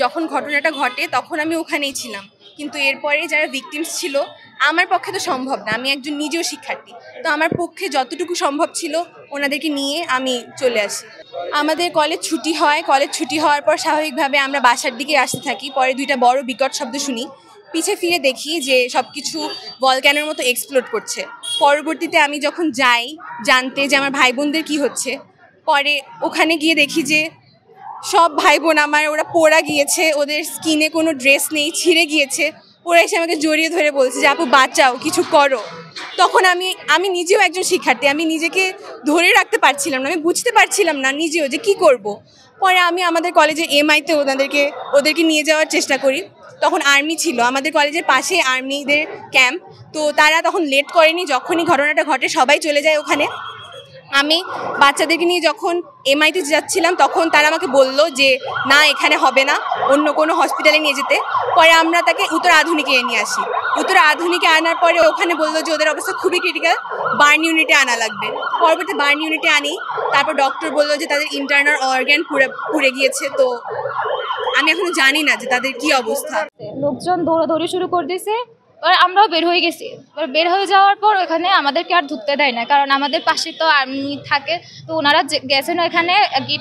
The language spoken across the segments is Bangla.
যখন ঘটনাটা ঘটে তখন আমি ওখানেই ছিলাম, কিন্তু এরপরে যারা ভিকটিমস ছিল আমার পক্ষে তো সম্ভব না, আমি একজন নিজেও শিক্ষার্থী, তো আমার পক্ষে যতটুকু সম্ভব ছিল ওনাদেরকে নিয়ে আমি চলে আসি। আমাদের কলেজ ছুটি হয়, কলেজ ছুটি হওয়ার পর স্বাভাবিকভাবে আমরা বাসার দিকে আসতে থাকি। পরে দুইটা বড় বিকট শব্দ শুনি, পিছে ফিরে দেখি যে সব কিছু ভলক্যানোর মতো এক্সপ্লোড করছে। পরবর্তীতে আমি যখন যাই জানতে যে আমার ভাই বোনদের কী হচ্ছে, পরে ওখানে গিয়ে দেখি যে সব ভাই বোন আমার ওরা পোড়া গিয়েছে, ওদের স্কিনে কোনো ড্রেস নেই, ছিঁড়ে গিয়েছে। ওরা এসে আমাকে জড়িয়ে ধরে বলছে যে আপু বাঁচাও, কিছু করো। তখন আমি নিজেও একজন শিক্ষার্থী, আমি নিজেকে ধরে রাখতে পারছিলাম না, আমি বুঝতে পারছিলাম না নিজেও যে কি করব। পরে আমি আমাদের কলেজের এমআইতে ওদেরকে নিয়ে যাওয়ার চেষ্টা করি। তখন আর্মি ছিল, আমাদের কলেজের পাশে আর্মিদের ক্যাম্প, তো তারা তখন লেট করেনি, যখনই ঘটনাটা ঘটে সবাই চলে যায় ওখানে। আমি বাচ্চাদেরকে নিয়ে যখন এমআইতে যাচ্ছিলাম তখন তারা আমাকে বলল যে না এখানে হবে না, অন্য কোনো হসপিটালে নিয়ে যেতে। পরে আমরা তাকে উত্তর আধুনিকে নিয়ে আসি। উত্তর আধুনিকে আনার পরে ওখানে বললো যে ওদের অবস্থা খুবই ক্রিটিক্যাল, বার্ন ইউনিটে আনা লাগবে। পরবর্তী বার্ন ইউনিটে আনি, তারপর ডক্টর বললো যে তাদের ইন্টারনাল অর্গ্যান পুড়ে গিয়েছে। তো আমি এখনো জানি না যে তাদের কি অবস্থা। লোকজন দৌড়াদৌড়ি শুরু করে দিয়েছে, আমরাও বের হয়ে গেছি। বের হয়ে যাওয়ার পর ওখানে আমাদেরকে আর ঢুকতে দেয় না, কারণ আমাদের পাশে তো আর্মি থাকে, তো ওনারা গেছেন ওখানে,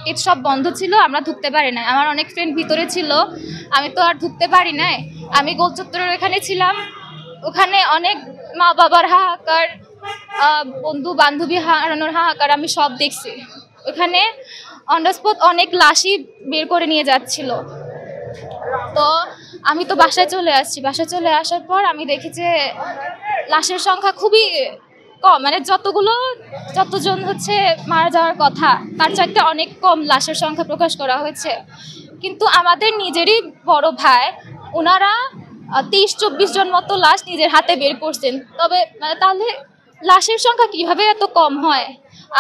গেট সব বন্ধ ছিল, আমরা ঢুকতে পারি না। আমার অনেক ফ্রেন্ড ভিতরে ছিল, আমি তো আর ঢুকতে পারি নাই। আমি গোল চত্বরের ওখানে ছিলাম, ওখানে অনেক মা বাবার হাহাকার, বন্ধু বান্ধবী হারানোর হাহাকার আমি সব দেখছি। ওখানে অন দ্য স্পট অনেক লাশই বের করে নিয়ে যাচ্ছিল। তো আমি তো বাসায় চলে আসছি, বাসায় চলে আসার পর আমি দেখি যে লাশের সংখ্যা খুবই কম, মানে যতজন হচ্ছে মারা যাওয়ার কথা তার চাইতে অনেক কম লাশের সংখ্যা প্রকাশ করা হয়েছে। কিন্তু আমাদের নিজেরই বড় ভাই ওনারা 23-24 জন মতো লাশ নিজের হাতে বের করছেন। তবে তাহলে লাশের সংখ্যা কিভাবে এত কম হয়,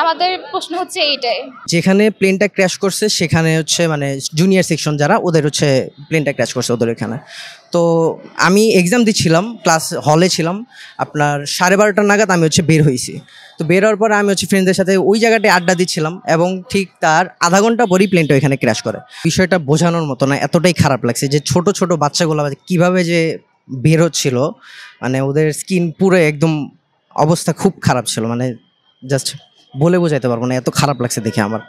আমাদের প্রশ্ন হচ্ছে এইটাই। যেখানে প্লেনটা ক্র্যাশ করছে সেখানে হচ্ছে মানে জুনিয়র সেকশন যারা ওদের হচ্ছে প্লেনটা ক্র্যাশ করছে ওদের এখানে। তো আমি এক্সাম দিচ্ছিলাম, ক্লাস হলে ছিলাম, আপনার 12:30 নাগাদ আমি হচ্ছে বের হয়েছি। তো বের হওয়ার পর আমি হচ্ছে ফ্রেন্ডদের সাথে ওই জায়গাটায় আড্ডা দিচ্ছিলাম এবং ঠিক তার আধা ঘন্টা পরই প্লেনটা ওইখানে ক্র্যাশ করে। বিষয়টা বোঝানোর মতো না, এতটাই খারাপ লাগছে যে ছোট ছোট বাচ্চাগুলো কীভাবে যে বের হচ্ছিল, মানে ওদের স্কিন পুরো একদম অবস্থা খুব খারাপ ছিল, মানে জাস্ট বলে বোঝাইতে পারবো না, এত খারাপ লাগছে দেখে আমার।